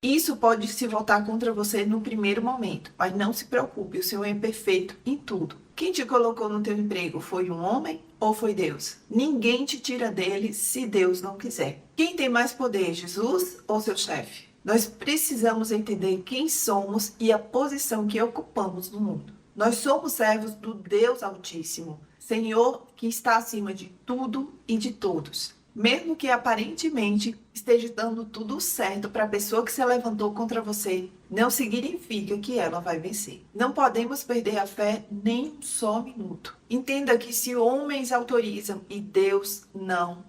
Isso pode se voltar contra você no primeiro momento, mas não se preocupe, o Senhor é perfeito em tudo. Quem te colocou no teu emprego foi um homem ou foi Deus? Ninguém te tira dele se Deus não quiser. Quem tem mais poder, Jesus ou seu chefe? Nós precisamos entender quem somos e a posição que ocupamos no mundo. Nós somos servos do Deus Altíssimo, Senhor que está acima de tudo e de todos. Mesmo que aparentemente esteja dando tudo certo para a pessoa que se levantou contra você, não significa que ela vai vencer. Não podemos perder a fé nem um só minuto. Entenda que se homens autorizam e Deus não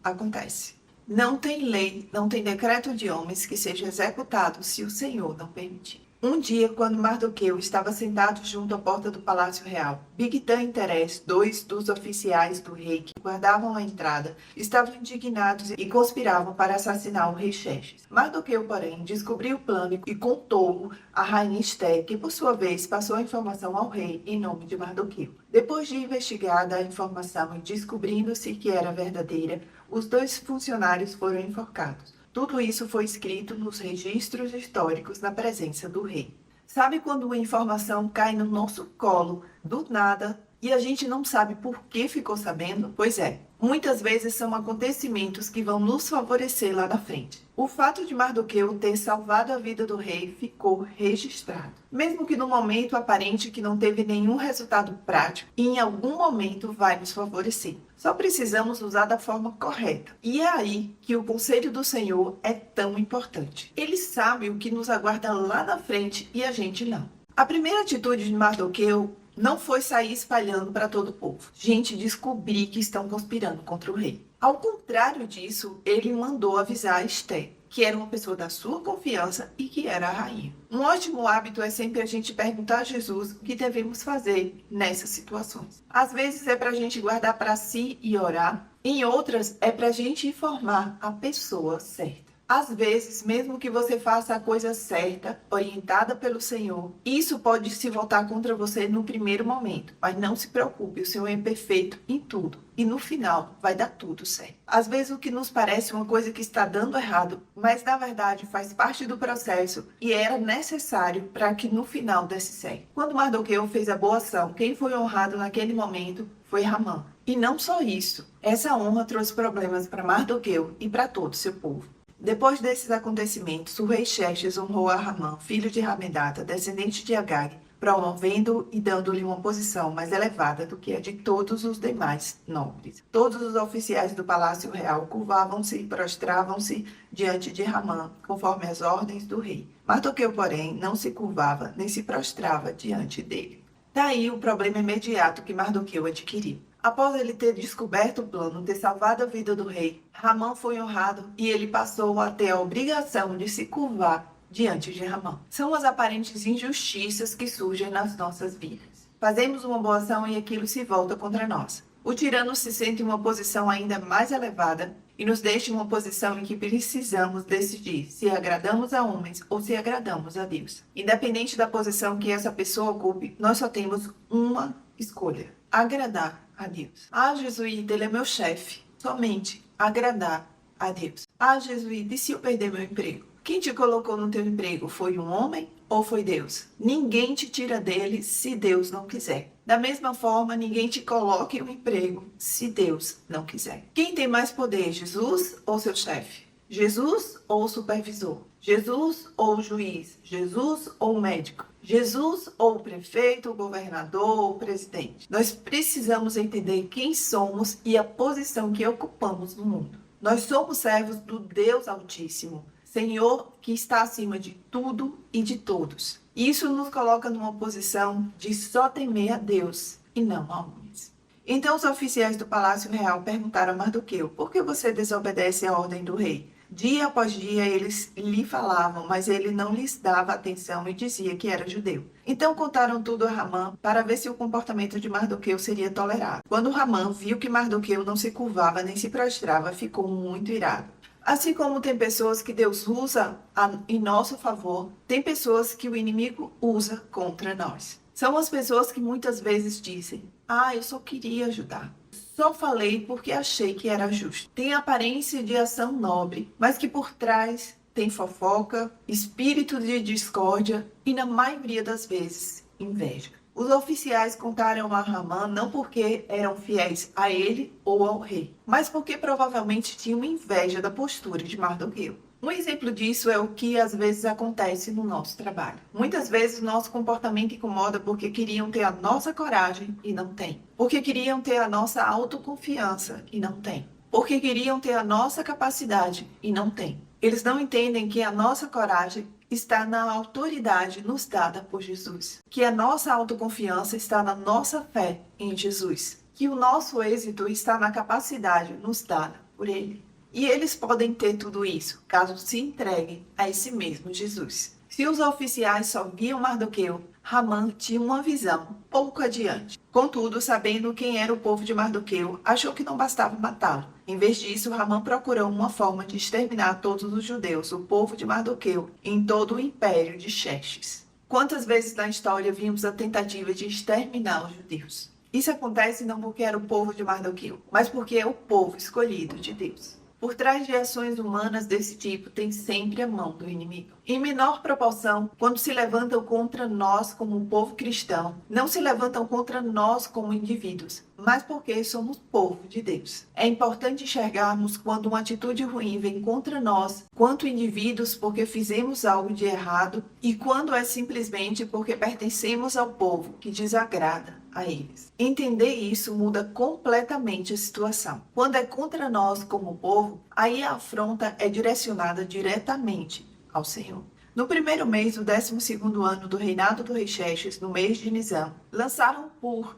acontece. Não tem lei, não tem decreto de homens que seja executado se o Senhor não permitir. Um dia, quando Mardoqueu estava sentado junto à porta do Palácio Real, Bigtã e Teres, dois dos oficiais do rei que guardavam a entrada, estavam indignados e conspiravam para assassinar o rei Xerxes. Mardoqueu, porém, descobriu o plano e contou-o à rainha Esté, que por sua vez passou a informação ao rei em nome de Mardoqueu. Depois de investigada a informação e descobrindo-se que era verdadeira, os dois funcionários foram enforcados. Tudo isso foi escrito nos registros históricos na presença do rei. Sabe quando uma informação cai no nosso colo do nada e a gente não sabe por que ficou sabendo? Pois é, muitas vezes são acontecimentos que vão nos favorecer lá na frente. O fato de Mardoqueu ter salvado a vida do rei ficou registrado. Mesmo que no momento aparente que não teve nenhum resultado prático, em algum momento vai nos favorecer. Só precisamos usar da forma correta. E é aí que o conselho do Senhor é tão importante. Ele sabe o que nos aguarda lá na frente e a gente não. A primeira atitude de Mardoqueu não foi sair espalhando para todo o povo. Gente, descobri que estão conspirando contra o rei. Ao contrário disso, ele mandou avisar a Esté, que era uma pessoa da sua confiança e que era a rainha. Um ótimo hábito é sempre a gente perguntar a Jesus o que devemos fazer nessas situações. Às vezes é para a gente guardar para si e orar, em outras é para a gente informar a pessoa certa. Às vezes, mesmo que você faça a coisa certa, orientada pelo Senhor, isso pode se voltar contra você no primeiro momento. Mas não se preocupe, o Senhor é perfeito em tudo. E no final, vai dar tudo certo. Às vezes, o que nos parece uma coisa que está dando errado, mas na verdade faz parte do processo e era necessário para que no final desse certo. Quando Mardoqueu fez a boa ação, quem foi honrado naquele momento foi Ramã. E não só isso, essa honra trouxe problemas para Mardoqueu e para todo o seu povo. Depois desses acontecimentos, o rei Xerxes honrou a Ramã, filho de Ramedata, descendente de Agag, promovendo e dando-lhe uma posição mais elevada do que a de todos os demais nobres. Todos os oficiais do palácio real curvavam-se e prostravam-se diante de Ramã, conforme as ordens do rei. Mardoqueu, porém, não se curvava nem se prostrava diante dele. Daí o problema imediato que Mardoqueu adquiriu. Após ele ter descoberto o plano, ter salvado a vida do rei, Ramã foi honrado e ele passou a ter a obrigação de se curvar diante de Ramã. São as aparentes injustiças que surgem nas nossas vidas. Fazemos uma boa ação e aquilo se volta contra nós. O tirano se sente em uma posição ainda mais elevada e nos deixa em uma posição em que precisamos decidir se agradamos a homens ou se agradamos a Deus. Independente da posição que essa pessoa ocupe, nós só temos uma escolha: agradar a Deus. Ah, jesuíta, ele é meu chefe. Somente agradar a Deus. Ah, jesuíta, e se eu perder meu emprego? Quem te colocou no teu emprego foi um homem ou foi Deus? Ninguém te tira dele se Deus não quiser. Da mesma forma, ninguém te coloca em um emprego se Deus não quiser. Quem tem mais poder, Jesus ou seu chefe? Jesus ou o supervisor? Jesus ou o juiz? Jesus ou o médico? Jesus ou o prefeito, o governador ou o presidente? Nós precisamos entender quem somos e a posição que ocupamos no mundo. Nós somos servos do Deus Altíssimo, Senhor que está acima de tudo e de todos. Isso nos coloca numa posição de só temer a Deus e não a homens. Então os oficiais do Palácio Real perguntaram a Mardoqueu: por que você desobedece à ordem do rei? Dia após dia eles lhe falavam, mas ele não lhes dava atenção e dizia que era judeu. Então contaram tudo a Ramã para ver se o comportamento de Mardoqueu seria tolerado. Quando Ramã viu que Mardoqueu não se curvava nem se prostrava, ficou muito irado. Assim como tem pessoas que Deus usa em nosso favor, tem pessoas que o inimigo usa contra nós. São as pessoas que muitas vezes dizem: ah, eu só queria ajudar. Só falei porque achei que era justo. Tem aparência de ação nobre, mas que por trás tem fofoca, espírito de discórdia e, na maioria das vezes, inveja. Os oficiais contaram a Hamã não porque eram fiéis a ele ou ao rei, mas porque provavelmente tinham inveja da postura de Mardoqueu. Um exemplo disso é o que às vezes acontece no nosso trabalho. Muitas vezes nosso comportamento incomoda porque queriam ter a nossa coragem e não tem. Porque queriam ter a nossa autoconfiança e não tem. Porque queriam ter a nossa capacidade e não tem. Eles não entendem que a nossa coragem está na autoridade nos dada por Jesus. Que a nossa autoconfiança está na nossa fé em Jesus. Que o nosso êxito está na capacidade nos dada por Ele. E eles podem ter tudo isso, caso se entreguem a esse mesmo Jesus. Se os oficiais só viam Mardoqueu, Hamã tinha uma visão pouco adiante. Contudo, sabendo quem era o povo de Mardoqueu, achou que não bastava matá-lo. Em vez disso, Hamã procurou uma forma de exterminar todos os judeus, o povo de Mardoqueu, em todo o império de Xerxes. Quantas vezes na história vimos a tentativa de exterminar os judeus? Isso acontece não porque era o povo de Mardoqueu, mas porque é o povo escolhido de Deus. Por trás de ações humanas desse tipo tem sempre a mão do inimigo. Em menor proporção, quando se levantam contra nós como um povo cristão, não se levantam contra nós como indivíduos, mas porque somos povo de Deus. É importante enxergarmos quando uma atitude ruim vem contra nós, quanto indivíduos porque fizemos algo de errado, e quando é simplesmente porque pertencemos ao povo que desagrada a eles. Entender isso muda completamente a situação. Quando é contra nós como povo, aí a afronta é direcionada diretamente ao Senhor. No primeiro mês do 12º ano do reinado do rei Xerxes, no mês de Nisã, lançaram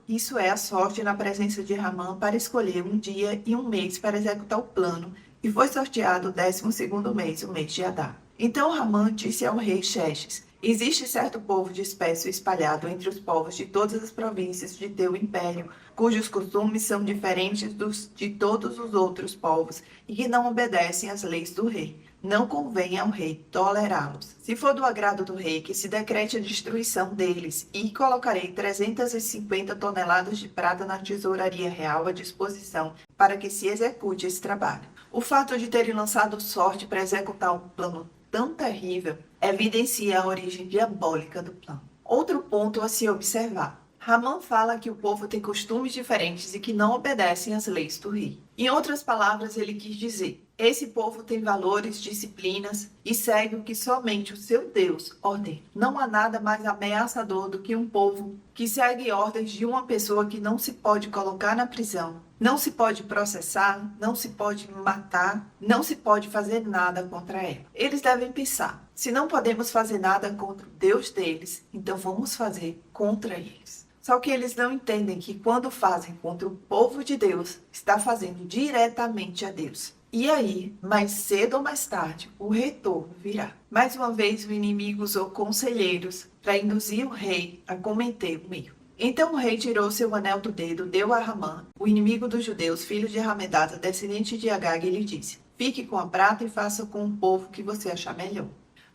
isso é, a sorte na presença de Hamã para escolher um dia e um mês para executar o plano, e foi sorteado o 12º mês, o mês de Adar. Então Hamã disse ao rei Xerxes: existe certo povo disperso e espalhado entre os povos de todas as províncias de teu império, cujos costumes são diferentes de todos os outros povos e que não obedecem às leis do rei. Não convém ao rei tolerá-los. Se for do agrado do rei, que se decrete a destruição deles, e colocarei 350 toneladas de prata na tesouraria real à disposição para que se execute esse trabalho. O fato de terem lançado sorte para executar um plano tão terrível evidencia a origem diabólica do plano. Outro ponto a se observar. Hamã fala que o povo tem costumes diferentes e que não obedecem às leis do rei. Em outras palavras, ele quis dizer: esse povo tem valores, disciplinas e segue o que somente o seu Deus ordena. Não há nada mais ameaçador do que um povo que segue ordens de uma pessoa que não se pode colocar na prisão, não se pode processar, não se pode matar, não se pode fazer nada contra ela. Eles devem pensar: se não podemos fazer nada contra o Deus deles, então vamos fazer contra eles. Só que eles não entendem que quando fazem contra o povo de Deus, está fazendo diretamente a Deus. E aí, mais cedo ou mais tarde, o retorno virá. Mais uma vez, o inimigo usou conselheiros para induzir o rei a cometer um erro. Então o rei tirou seu anel do dedo, deu a Hamã, o inimigo dos judeus, filho de Hamedata, descendente de Agag, e lhe disse: fique com a prata e faça com o povo que você achar melhor.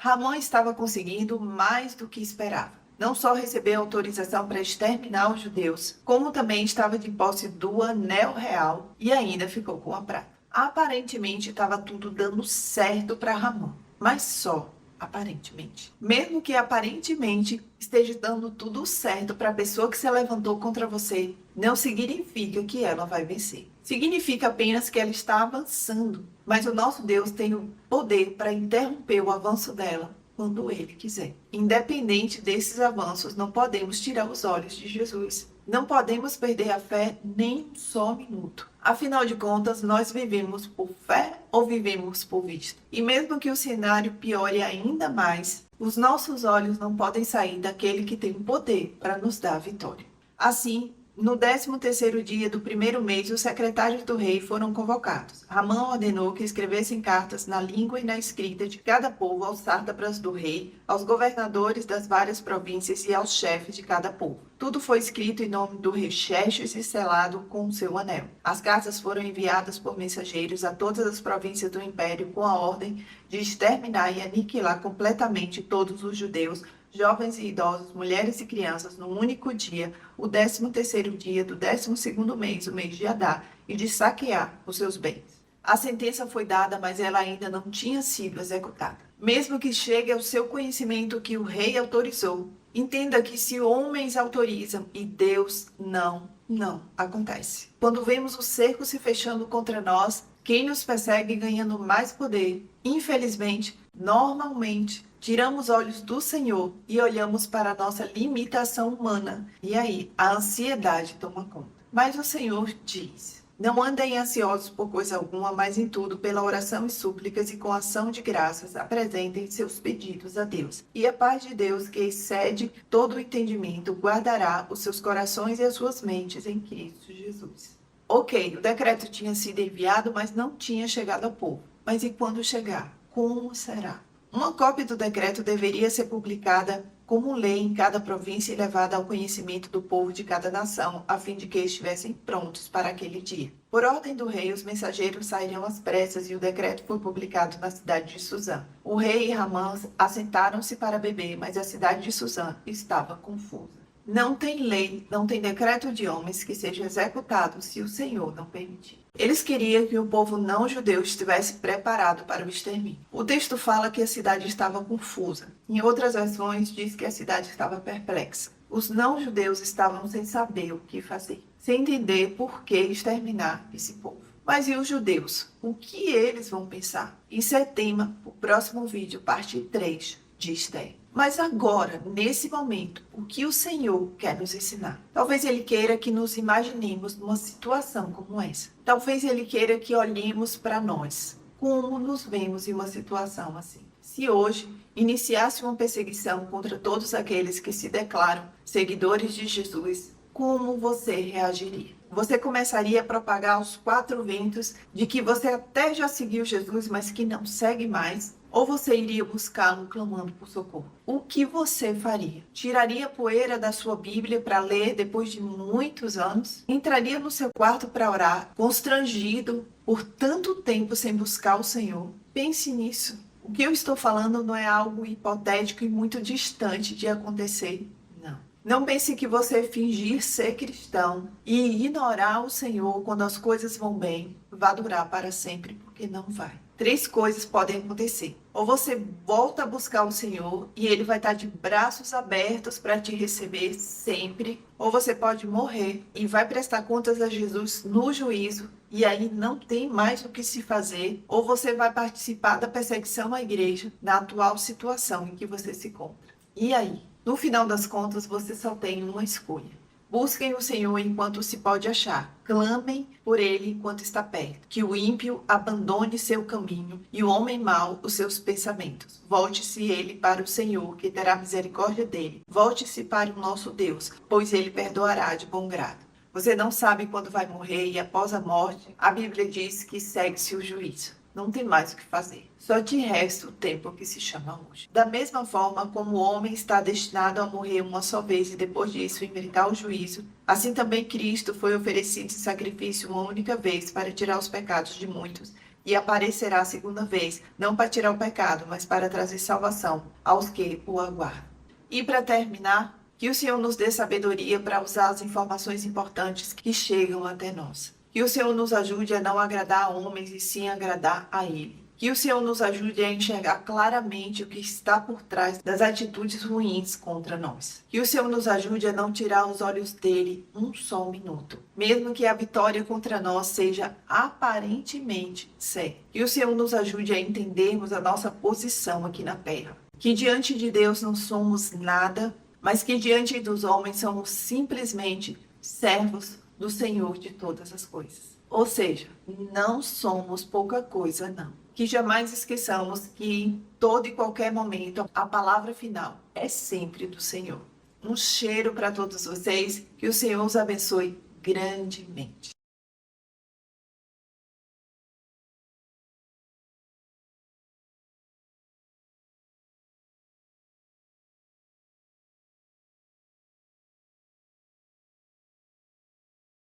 Hamã estava conseguindo mais do que esperava. Não só recebeu autorização para exterminar os judeus, como também estava de posse do anel real e ainda ficou com a prata. Aparentemente estava tudo dando certo para Hamã, mas só aparentemente. Mesmo que aparentemente esteja dando tudo certo para a pessoa que se levantou contra você, não significa que ela vai vencer. Significa apenas que ela está avançando, mas o nosso Deus tem o poder para interromper o avanço dela quando Ele quiser. Independente desses avanços, não podemos tirar os olhos de Jesus. Não podemos perder a fé nem um só minuto. Afinal de contas, nós vivemos por fé ou vivemos por vista? E mesmo que o cenário piore ainda mais, os nossos olhos não podem sair daquele que tem o poder para nos dar a vitória. Assim, no 13º dia do primeiro mês, os secretários do rei foram convocados. Hamã ordenou que escrevessem cartas na língua e na escrita de cada povo aos sátrapas do rei, aos governadores das várias províncias e aos chefes de cada povo. Tudo foi escrito em nome do rei Xerxes e selado com o seu anel. As cartas foram enviadas por mensageiros a todas as províncias do império com a ordem de exterminar e aniquilar completamente todos os judeus, jovens e idosos, mulheres e crianças, num único dia, o 13º dia do 12º mês, o mês de Adar, e de saquear os seus bens. A sentença foi dada, mas ela ainda não tinha sido executada. mesmo que chegue ao seu conhecimento que o rei autorizou. Entenda que se homens autorizam e Deus não acontece. Quando vemos o cerco se fechando contra nós, quem nos persegue ganhando mais poder, infelizmente, normalmente, tiramos os olhos do Senhor e olhamos para a nossa limitação humana. E aí, a ansiedade toma conta. Mas o Senhor diz: não andem ansiosos por coisa alguma, mas em tudo, pela oração e súplicas e com ação de graças, apresentem seus pedidos a Deus. E a paz de Deus, que excede todo o entendimento, guardará os seus corações e as suas mentes em Cristo Jesus. Ok, o decreto tinha sido enviado, mas não tinha chegado ao povo. Mas e quando chegar? Como será? Uma cópia do decreto deveria ser publicada como lei em cada província e levada ao conhecimento do povo de cada nação, a fim de que estivessem prontos para aquele dia. Por ordem do rei, os mensageiros saíram às pressas e o decreto foi publicado na cidade de Suzã. O rei e Ramã assentaram-se para beber, mas a cidade de Suzã estava confusa. Não tem lei, não tem decreto de homens que seja executado se o Senhor não permitir. Eles queriam que o povo não judeu estivesse preparado para o extermínio. O texto fala que a cidade estava confusa. Em outras versões diz que a cidade estava perplexa. Os não-judeus estavam sem saber o que fazer, sem entender por que exterminar esse povo. Mas e os judeus? O que eles vão pensar? Isso é tema para o próximo vídeo, parte 3 de Esther. Mas agora, nesse momento, o que o Senhor quer nos ensinar? Talvez Ele queira que nos imaginemos numa situação como essa. Talvez Ele queira que olhemos para nós, como nos vemos em uma situação assim. Se hoje iniciasse uma perseguição contra todos aqueles que se declaram seguidores de Jesus, como você reagiria? Você começaria a propagar aos quatro ventos de que você até já seguiu Jesus, mas que não segue mais? Ou você iria buscá-lo clamando por socorro? O que você faria? Tiraria a poeira da sua Bíblia para ler depois de muitos anos? Entraria no seu quarto para orar, constrangido por tanto tempo sem buscar o Senhor? Pense nisso. O que eu estou falando não é algo hipotético e muito distante de acontecer. Não pense que você fingir ser cristão e ignorar o Senhor quando as coisas vão bem vai durar para sempre, porque não vai. Três coisas podem acontecer. Ou você volta a buscar o Senhor e Ele vai estar de braços abertos para te receber sempre. Ou você pode morrer e vai prestar contas a Jesus no juízo e aí não tem mais o que se fazer. Ou você vai participar da perseguição à igreja na atual situação em que você se encontra. E aí? No final das contas, você só tem uma escolha. Busquem o Senhor enquanto se pode achar. Clamem por Ele enquanto está perto. Que o ímpio abandone seu caminho e o homem mau os seus pensamentos. Volte-se ele para o Senhor, que terá misericórdia dele. Volte-se para o nosso Deus, pois Ele perdoará de bom grado. Você não sabe quando vai morrer e após a morte, a Bíblia diz que segue-se o juízo. Não tem mais o que fazer. Só te resta o tempo que se chama hoje. Da mesma forma como o homem está destinado a morrer uma só vez e depois disso enfrentar o juízo, assim também Cristo foi oferecido em sacrifício uma única vez para tirar os pecados de muitos e aparecerá a segunda vez, não para tirar o pecado, mas para trazer salvação aos que o aguardam. E para terminar, que o Senhor nos dê sabedoria para usar as informações importantes que chegam até nós. Que o Senhor nos ajude a não agradar a homens e sim agradar a Ele. Que o Senhor nos ajude a enxergar claramente o que está por trás das atitudes ruins contra nós. Que o Senhor nos ajude a não tirar os olhos dele um só minuto, mesmo que a vitória contra nós seja aparentemente certa. Que o Senhor nos ajude a entendermos a nossa posição aqui na terra. Que diante de Deus não somos nada, mas que diante dos homens somos simplesmente servos do Senhor de todas as coisas. Ou seja, não somos pouca coisa, não. Que jamais esqueçamos que em todo e qualquer momento a palavra final é sempre do Senhor. Um cheiro para todos vocês, que o Senhor os abençoe grandemente.